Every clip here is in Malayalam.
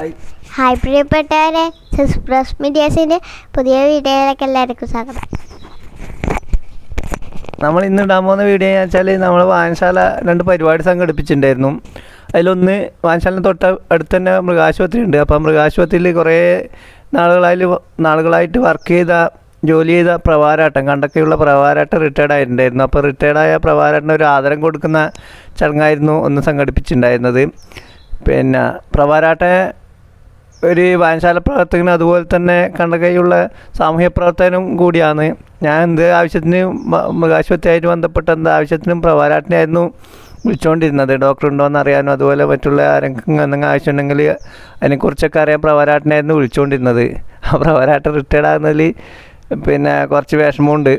ഹായ് പ്രിയപ്പെട്ടവരെ, എക്സ്പ്രസ് മീഡിയാസിൻ്റെ പുതിയ വീഡിയോയിലേക്ക് എല്ലാവർക്കും സ്വാഗതം. നമ്മൾ ഇന്ന് ഇടാൻ പോകുന്ന വീഡിയോ എന്ന് വെച്ചാൽ നമ്മൾ വായനശാല 2 പരിപാടി സംഘടിപ്പിച്ചിട്ടുണ്ടായിരുന്നു. അതിലൊന്ന് വായനശാല തൊട്ട് അടുത്ത് തന്നെ മൃഗാശുപത്രി ഉണ്ട്. അപ്പോൾ മൃഗാശുപത്രിയിൽ കുറേ നാളുകളായിട്ട് ജോലി ചെയ്ത പ്രവാരാട്ടം കണ്ടൊക്കെയുള്ള പ്രവാരാട്ടം റിട്ടയർഡ് ആയിട്ടുണ്ടായിരുന്നു. അപ്പോൾ റിട്ടയർഡായ പ്രവാരാട്ടിന് ഒരു ആദരം കൊടുക്കുന്ന ചടങ്ങായിരുന്നു ഒന്ന് സംഘടിപ്പിച്ചിട്ടുണ്ടായിരുന്നത്. പിന്നെ പ്രവാരാട്ടെ ഒരു വായനശാല പ്രവർത്തകന് അതുപോലെ തന്നെ കണ്ടകൈയുള്ള സാമൂഹ്യ പ്രവർത്തനം കൂടിയാണ്. ഞാൻ എന്ത് ആവശ്യത്തിന് മൃഗാശുപത്രിയായിട്ട് ബന്ധപ്പെട്ട എന്ത് ആവശ്യത്തിനും പ്രവാരാട്ടിനായിരുന്നു വിളിച്ചുകൊണ്ടിരുന്നത്. ഡോക്ടർ ഉണ്ടോ എന്ന് അറിയാനും അതുപോലെ മറ്റുള്ള ആരെങ്കിലും എന്തെങ്കിലും ആവശ്യമുണ്ടെങ്കിൽ അതിനെക്കുറിച്ചൊക്കെ അറിയാൻ പ്രവാരാട്ടിനായിരുന്നു വിളിച്ചുകൊണ്ടിരുന്നത്. ആ പ്രവാരാട്ടം റിട്ടയർഡ് ആകുന്നതിൽ പിന്നെ കുറച്ച് വിഷമമുണ്ട്.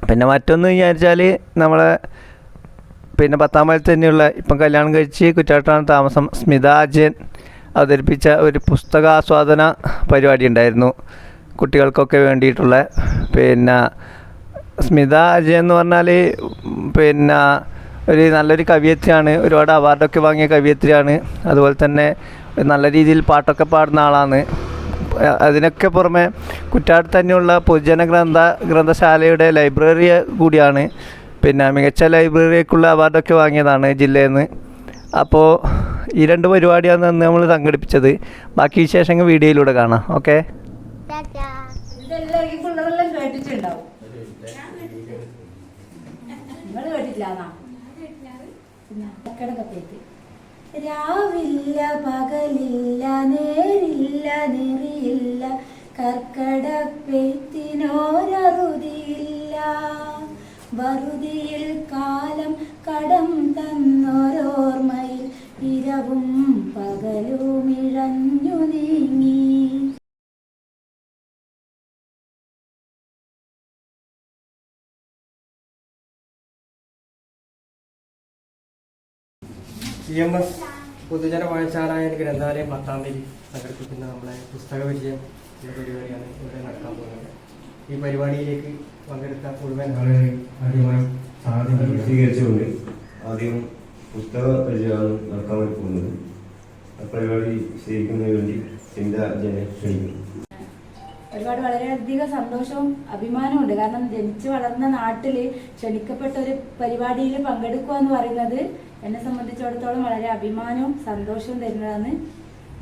പിന്നെ മറ്റൊന്ന് വിചാരിച്ചാൽ നമ്മളെ പിന്നെ 10ാം മൈലിൽ തന്നെയുള്ള ഇപ്പം കല്യാണം കഴിച്ച് കുറ്റാട്ടാണ് താമസം സ്മിത അജയൻ അവതരിപ്പിച്ച ഒരു പുസ്തകാസ്വാദന പരിപാടി ഉണ്ടായിരുന്നു കുട്ടികൾക്കൊക്കെ വേണ്ടിയിട്ടുള്ള. പിന്നെ സ്മിത അജയൻ എന്ന് പറഞ്ഞാൽ പിന്നെ ഒരു നല്ലൊരു കവിയത്രിയാണ്, ഒരുപാട് അവാർഡൊക്കെ വാങ്ങിയ കവിയത്രിയാണ്. അതുപോലെ തന്നെ നല്ല രീതിയിൽ പാട്ടൊക്കെ പാടുന്ന ആളാണ്. അതിനൊക്കെ പുറമെ കുറ്റാട് തന്നെയുള്ള പൊതുജന ഗ്രന്ഥശാലയുടെ ലൈബ്രറി കൂടിയാണ്. പിന്നെ മികച്ച ലൈബ്രറിക്കുള്ള അവാർഡൊക്കെ വാങ്ങിയതാണ് ജില്ലയിൽ നിന്ന്. അപ്പോൾ ഈ 2 പരിപാടിയാണ് അന്ന് നമ്മൾ സംഘടിപ്പിച്ചത്. ബാക്കി വിശേഷങ്ങൾ വീഡിയോയിലൂടെ കാണാം. ഓക്കെ. രാവില്ല പകലില്ല നേരില്ല നെറിയില്ല കർക്കടപ്പെത്തിനോരറുതിയില്ല വറുതിയിൽ കാലം കടം തന്നോരോർമ്മയിൽ ഇരവും പകലും ഇഴഞ്ഞു നീങ്ങി. CMS പൊതുജന വായനശാല ഗ്രന്ഥാലയം 10ാം തീയതി സംഘടിപ്പിക്കുന്ന നമ്മളെ പുസ്തക പരിചയം എന്ന പരിപാടിയാണ് ഇവിടെ നടക്കാൻ പോകുന്നത്. ഈ പരിപാടിയിലേക്ക് പങ്കെടുത്ത മുഴുവൻ ആളുകളെയും ആദ്യമായി സ്വീകരിച്ചുകൊണ്ട് ആദ്യം പുസ്തക പരിചയമാണ് നടക്കാൻ വേണ്ടി പോകുന്നത്. ആ പരിപാടി സ്വീകരിക്കുന്നതിന് വേണ്ടി ചിന്ത ജനെ ക്ഷണിക്കുന്നു. വളരെയധികം സന്തോഷവും അഭിമാനവും ഉണ്ട്. കാരണം ജനിച്ചു വളർന്ന നാട്ടിൽ ക്ഷണിക്കപ്പെട്ട ഒരു പരിപാടിയിൽ പങ്കെടുക്കുക എന്ന് പറയുന്നത് എന്നെ സംബന്ധിച്ചിടത്തോളം വളരെ അഭിമാനവും സന്തോഷവും തരുന്നതാണ്.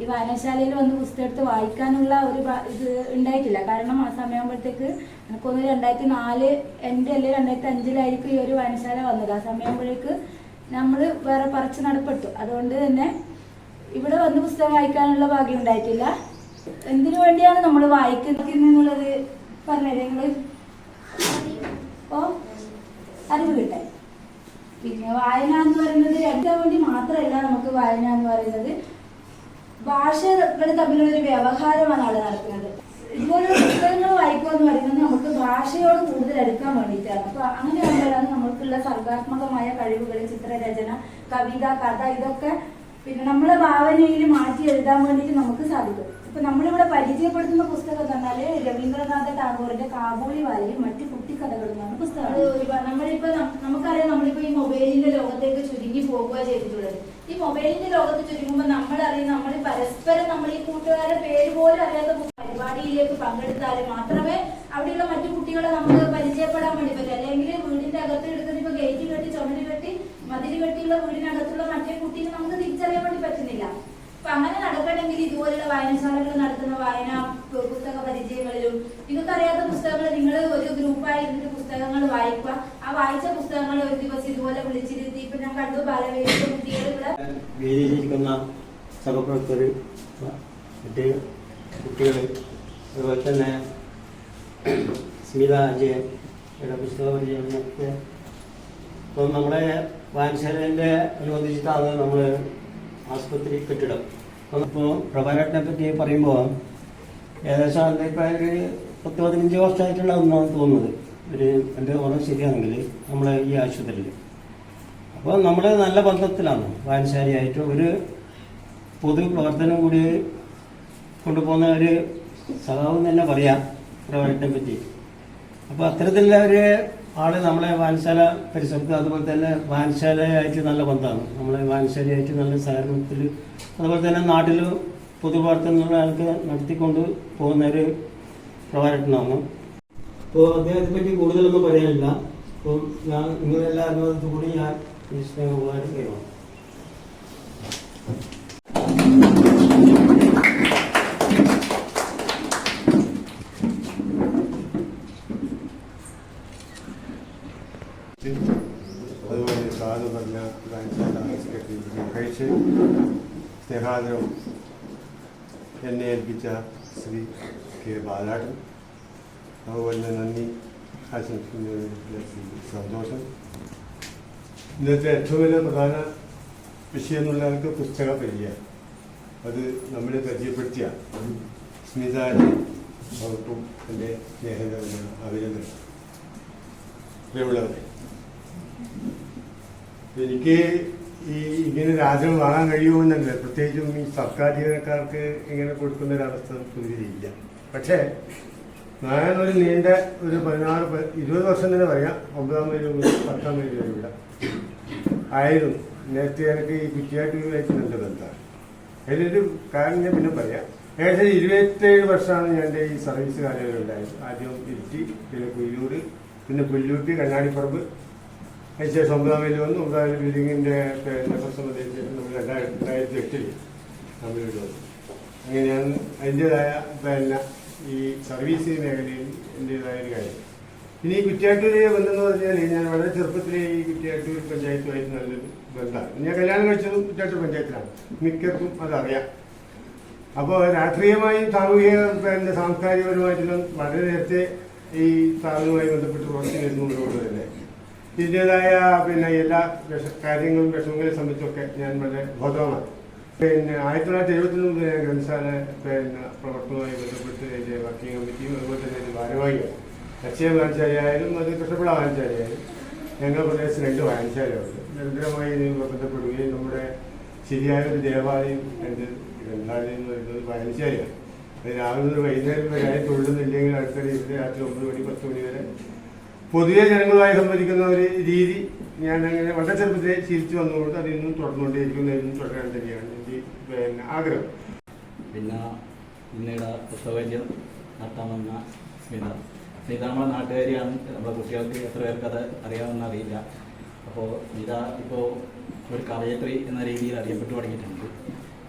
ഈ വായനശാലയിൽ വന്ന് പുസ്തകം എടുത്ത് വായിക്കാനുള്ള ഒരു ഇത് ഉണ്ടായിട്ടില്ല. കാരണം ആ സമയമാകുമ്പോഴത്തേക്ക് എനിക്കൊന്ന് 2004 എൻ്റെ അല്ലെ 2005 ഈ ഒരു വായനശാല വന്നത്. ആ സമയമാകുമ്പോഴേക്ക് നമ്മൾ വേറെ പറിച്ച് നടപ്പെട്ടു. അതുകൊണ്ട് തന്നെ ഇവിടെ വന്ന് പുസ്തകം വായിക്കാനുള്ള ഭാഗ്യം ഉണ്ടായിട്ടില്ല. എന്തിനു വേണ്ടിയാണ് നമ്മൾ വായിക്കുന്നത് എന്നുള്ളത് പറഞ്ഞത് നിങ്ങൾ അറിവ് കിട്ടാൻ. പിന്നെ വായന എന്ന് പറയുന്നത് രണ്ടാൻ വേണ്ടി മാത്രമല്ല. നമുക്ക് വായന എന്ന് പറയുന്നത് ഭാഷകൾ തമ്മിലുള്ള ഒരു വ്യവഹാരമാണ് അവിടെ നടക്കുന്നത്. ഇതുപോലുള്ള പുസ്തകങ്ങൾ വായിക്കുക എന്ന് പറയുന്നത് നമുക്ക് ഭാഷയോട് കൂടുതൽ എടുക്കാൻ വേണ്ടിയിട്ടാണ്. അപ്പൊ അങ്ങനെ ആകുമ്പോഴാണ് നമുക്കുള്ള സർഗാത്മകമായ കഴിവുകൾ, ചിത്രരചന, കവിത, കഥ ഇതൊക്കെ പിന്നെ നമ്മളെ ഭാവനയിൽ മാറ്റി എഴുതാൻ വേണ്ടിയിട്ട് നമുക്ക് സാധിക്കും. ഇപ്പൊ നമ്മളിവിടെ പരിചയപ്പെടുത്തുന്ന പുസ്തകം തന്നാല് രവീന്ദ്രനാഥ ടാഗോറിന്റെ കാബൂളി വാലയും മറ്റു കുട്ടിക്കഥകളുമാണ് പുസ്തകം. നമുക്കറിയാം, നമ്മളിപ്പോ ഈ മൊബൈലിന്റെ ലോകത്തേക്ക് ചുരുങ്ങി പോകുക ചെയ്തിട്ടുള്ളത്. ഈ മൊബൈലിന്റെ ലോകത്ത് ചുരുങ്ങുമ്പോൾ നമ്മൾ പരസ്പരം നമ്മൾ ഈ കൂട്ടുകാരുടെ പേര് പോലും അറിയാത്ത പരിപാടിയിലേക്ക് പങ്കെടുത്താൽ മാത്രമേ അവിടെയുള്ള മറ്റു കുട്ടികളെ നമുക്ക് പരിചയപ്പെടാൻ വേണ്ടി പറ്റും. അല്ലെങ്കിൽ വീടിന്റെ അകത്ത് എടുക്കുന്ന ഇപ്പൊ ഗേറ്റ് കെട്ടി ചുമര് കെട്ടി മതിൽ കെട്ടിയുള്ള വീടിനകത്തുള്ള മറ്റേ കുട്ടീനെ നമുക്ക് തിരിച്ചറിയാൻ വേണ്ടി പറ്റുന്നില്ല. അപ്പൊ അങ്ങനെ നടക്കണമെങ്കിൽ ഇതുപോലുള്ള വായനശാലകൾ നടത്തുന്ന വായന പുസ്തക പരിചയങ്ങളിലും നിങ്ങൾക്ക് അറിയാത്ത പുസ്തകങ്ങൾ നിങ്ങൾ ഒരു ഗ്രൂപ്പായിരുന്നിട്ട് പുസ്തകങ്ങൾ വായിക്കുക. ആ വായിച്ച പുസ്തകങ്ങൾ ഒരു ദിവസം ഇതുപോലെ വിളിച്ചിരുത്തി. ഇപ്പൊ ഞാൻ കണ്ടു ബാലവേദി കുട്ടികൾ ഇവിടെ വേദിയിലിരിക്കുന്ന സഹപ്രവർത്തകർ, മറ്റ് കുട്ടികൾ, അതുപോലെ തന്നെ സ്മിത അജയൻ പുസ്തക പരിചയമൊക്കെ. ഇപ്പം നമ്മുടെ വായനശാലേൻ്റെ അനുബന്ധിച്ചിട്ടാണ് നമ്മൾ ആസ്പത്രി കെട്ടിടം. അപ്പോൾ പ്രഭാരട്ടിനെ പറ്റി പറയുമ്പോൾ ഏകദേശം അതിപ്പോൾ ഒരു 10-15 വർഷമായിട്ടുള്ള ഒന്നാണ് തോന്നുന്നത്. എൻ്റെ ഓർമ്മ ശരിയാണെങ്കിൽ നമ്മളെ ഈ ആശുപത്രിയിൽ. അപ്പോൾ നമ്മൾ നല്ല ബന്ധത്തിലാണ് വായനശാലയായിട്ട് ഒരു പൊതു പ്രവർത്തനം കൂടി കൊണ്ടുപോകുന്ന ഒരു സഹാവം തന്നെ പറയാം പ്രഭാരട്ടിനെ പറ്റി. അപ്പോൾ അത്തരത്തിലുള്ള ഒരു ആള് നമ്മളെ വായനശാല പരിസരത്ത്, അതുപോലെ തന്നെ വായനശാലയായിട്ട് നല്ല ബന്ധമാണ്. നമ്മളെ വായനശാലയായിട്ട് നല്ല സഹകരണത്തിൽ, അതുപോലെ തന്നെ നാട്ടിലും പൊതുപ്രവർത്തനങ്ങൾ ആൾക്ക് നടത്തിക്കൊണ്ട് പോകുന്ന ഒരു പ്രഭാരട്ടനാണ്. അപ്പോൾ അദ്ദേഹത്തെ പറ്റി കൂടുതലൊന്നും പറയാനില്ല. അപ്പോൾ ഞാൻ നിങ്ങളെല്ലാ അനുവാദത്തോടുകൂടി ഞാൻ ഈ സ്നേഹോപകാരം കൈമാറും. അതുപോലെ സാധു പറഞ്ഞ കഴിച്ച് സ്നേഹാദരവും എന്നെ ഏൽപ്പിച്ച ശ്രീ കെ ബാലാട്ടൻ, അതുപോലെ തന്നെ നന്ദി ആശംസിക്കുന്നതിൽ സന്തോഷം. ഇന്നത്തെ ഏറ്റവും വലിയ പ്രധാന വിഷയം എന്നുള്ളവർക്ക് പുസ്തക പരിചയം. അത് നമ്മളെ പരിചയപ്പെടുത്തിയ സ്മിതാന്റെ വകുപ്പും എൻ്റെ സ്നേഹിതനാണ് അഭിനന്ദനം. പ്രിയമുള്ളവരെ, എനിക്ക് ഇങ്ങനെ രാജ്യം വാങ്ങാൻ കഴിയുമെന്നല്ല, പ്രത്യേകിച്ചും ഈ സർക്കാർ ജീവനക്കാർക്ക് ഇങ്ങനെ കൊടുക്കുന്നൊരവസ്ഥ പൊതുവിലില്ല. പക്ഷേ ഞാനൊരു നീണ്ട ഒരു 16-20 വർഷം തന്നെ പറയാം, 9ാം വരെ 10ാം വരെ ഇവിടെ ആയിരുന്നു. നേരത്തെ എനിക്ക് ഈ കുറ്റിയാട്ടൂരുമായിട്ട് നല്ല ബന്ധമാണ്. അതിലൊരു കാര്യം ഞാൻ പിന്നെ പറയാം. ഏകദേശം 27 വർഷമാണ് എൻ്റെ ഈ സർവീസ് കാലയളവ് ഉണ്ടായത്. ആദ്യം ഇരിട്ടി, പിന്നെ കുയ്യൂർ, പിന്നെ പുല്ലൂട്ടി, കണ്ണാടിപ്പറമ്പ്, അതിനുശേഷം 9ാം വരെ വന്നു. 9ാം വരെ ബിൽഡിങ്ങിൻ്റെ പ്രസംബന്ധിച്ച് നമ്മൾ 2008 നമ്മളിവിടെ വന്നു. അങ്ങനെയാണ് അതിൻ്റെതായ പിന്നെ ഈ സർവീസ് മേഖലയിൽ എൻ്റെതായ ഒരു കാര്യം. ഇനി ഈ കുറ്റിയാട്ടൂരിലെ ബന്ധം എന്ന് പറഞ്ഞാൽ ഞാൻ വളരെ ചെറുപ്പത്തിലെ ഈ കുറ്റിയാട്ടൂർ പഞ്ചായത്തുമായിട്ട് നല്ലൊരു ബന്ധമാണ്. ഞാൻ കല്യാണം കഴിച്ചതും കുറ്റിയാട്ടൂർ പഞ്ചായത്തിലാണ്, മിക്കർക്കും അതറിയാം. അപ്പോൾ രാഷ്ട്രീയമായും സാമൂഹിക പിന്നെ സാംസ്കാരികപരമായിട്ടും വളരെ നേരത്തെ ഈ സ്ഥാപനവുമായി ബന്ധപ്പെട്ട് പ്രവർത്തിക്കുന്നതുകൊണ്ട് തന്നെ ഇതിൻ്റെതായ പിന്നെ എല്ലാ കാര്യങ്ങളും വിഷമങ്ങളെ സംബന്ധിച്ചൊക്കെ ഞാൻ വളരെ ബോധവാനാണ്. പിന്നെ 1973 ഞാൻ ഗ്രന്ഥശാല പിന്നെ പ്രവർത്തനവുമായി ബന്ധപ്പെട്ട് അതിൻ്റെ വർക്കിംഗ് കമ്മിറ്റിയും അതുപോലെ തന്നെ അതിൻ്റെ ഭാരവാഹിയാണ്. അക്ഷയ വായനശാലയായാലും അത് കൃഷ്ണപിള്ള വായനശാലയായാലും ഞങ്ങളുടെ പ്രദേശത്ത് 2 വായനശാലയുണ്ട്. നിരന്തരമായി ഇതിന് ബന്ധപ്പെടുകയും നമ്മുടെ ശരിയായ ഒരു ദേവാലയം എൻ്റെ ഗ്രന്ഥാലയം എന്ന് പറയുന്നത് വായനശാലയാണ്. അത് രാവിലെ മുതൽ വൈകുന്നേരം വരെ ആയി തൊഴിലൊന്നുമില്ലെങ്കിൽ അടുത്ത രാത്രി 9 മണി 10 മണി വരെ പൊതുവെ ജനങ്ങളുമായി സംവദിക്കുന്ന ഒരു രീതി ഞാൻ അങ്ങനെ വളരെ ചെറുപ്പത്തിലെ ശീലിച്ചു വന്നുകൊണ്ട് അതിൽ നിന്നും തുടർന്നുകൊണ്ടേയിരിക്കുന്നതിനും തുടരാൻ തന്നെയാണ് എൻ്റെ പിന്നെ ആഗ്രഹം. പിന്നെ പിന്നീട് പുസ്തകപരിചയം നടത്താമെന്ന സ്മിത നമ്മുടെ നാട്ടുകാരിയാണ്. നമ്മുടെ കുട്ടികൾക്ക് എത്ര പേർക്ക് അത് അറിയാമെന്ന് അറിയില്ല. അപ്പോൾ സ്മിത ഇപ്പോൾ ഒരു കവയത്രി എന്ന രീതിയിൽ അറിയപ്പെട്ടു തുടങ്ങിയിട്ടുണ്ട്.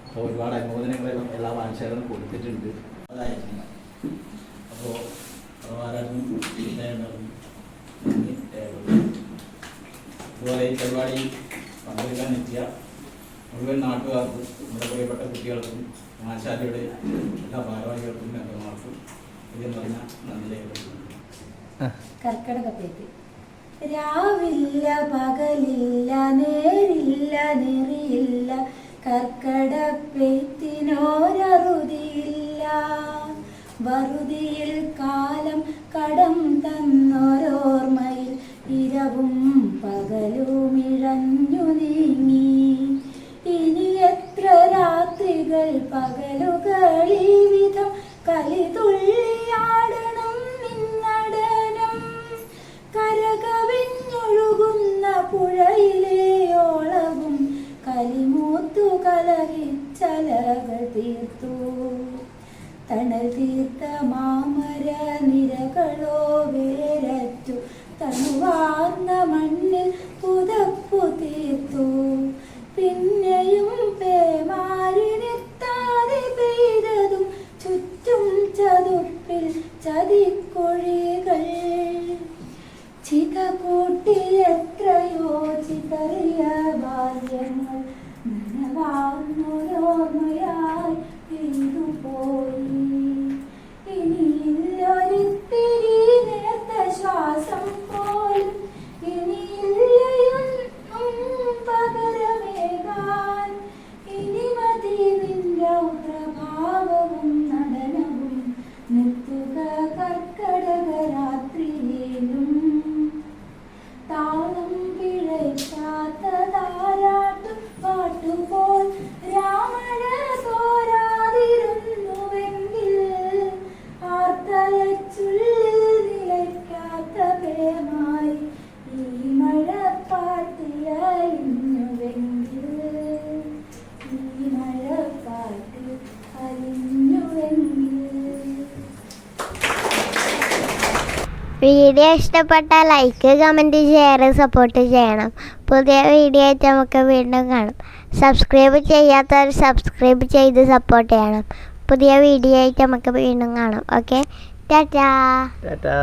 അപ്പോൾ ഒരുപാട് അനുമോദനങ്ങളെല്ലാം എല്ലാ വായനശാലകളും കൊടുത്തിട്ടുണ്ട്. അതായിട്ടില്ല. അപ്പോൾ അതുപോലെ ഈ പരിപാടി പങ്കെടുക്കാൻ എത്തിയ മുഴുവൻ നാട്ടുകാർക്കും നമ്മുടെ പ്രിയപ്പെട്ട കുട്ടികൾക്കും വായനശാലയുടെ എല്ലാ ഭാരവാഹികൾക്കും മെമ്പർമാർക്കും ഇതെന്ന് പറഞ്ഞാൽ നന്ദി രേഖപ്പെടുത്തുന്നു. കർക്കിടകപ്പേറ്റ്. രാവില്ല പകലില്ല നേരില്ല നെറിയില്ല കർക്കിടപ്പെയ്ത്തിനോരറുതിയില്ല. വറുതിയിൽ കാലം കടം തന്നോരോർമ്മയിൽ ഇരവും പകലും ഇഴഞ്ഞു നീങ്ങി. ഇനി എത്ര രാത്രികൾ പകലുകളീ വിധം കലിതുള്ളിയാടണം നിന്നടനം. കരകവിഞ്ഞൊഴുകുന്ന പുഴയിലെ ഓളവും കലിമൂത്തു കലഹിച്ചലകൾ തീർത്തു. തണൽ തീർത്ത മാമര നിരകളോ വേരറ്റു തണുവാർന്ന മണ്ണിൽ പുതപ്പു തീർത്തു. പിന്നെയും പേമാരിനെത്താതെ പെയ്തതും ചുറ്റും ചതുപ്പിൽ ചതിക്കൊഴികൾ. ചിത കൂട്ടിലെത്രയോ ചിതറിയ ബാല്യങ്ങൾ നനവാർന്നോരോർമ്മയായി പെയ്തുപോയി. ഇനിയില്ലൊരിത്തിരി നേർത്ത ശ്വാസം പോലും ഇനിയില്ലയൊന്നും പകരമേകാൻ. ഇനി മതി വീഡിയോ ഇഷ്ടപ്പെട്ടാൽ ലൈക്ക് കമൻറ്റ് ഷെയർ സപ്പോർട്ട് ചെയ്യണം. പുതിയ വീഡിയോ ആയിട്ട് നമുക്ക് വീണ്ടും കാണാം. സബ്സ്ക്രൈബ് ചെയ്യാത്തവർ സബ്സ്ക്രൈബ് ചെയ്ത് സപ്പോർട്ട് ചെയ്യണം. പുതിയ വീഡിയോ ആയിട്ട് നമുക്ക് വീണ്ടും കാണാം. ഓക്കെ, ടാറ്റാ. ടാറ്റാ.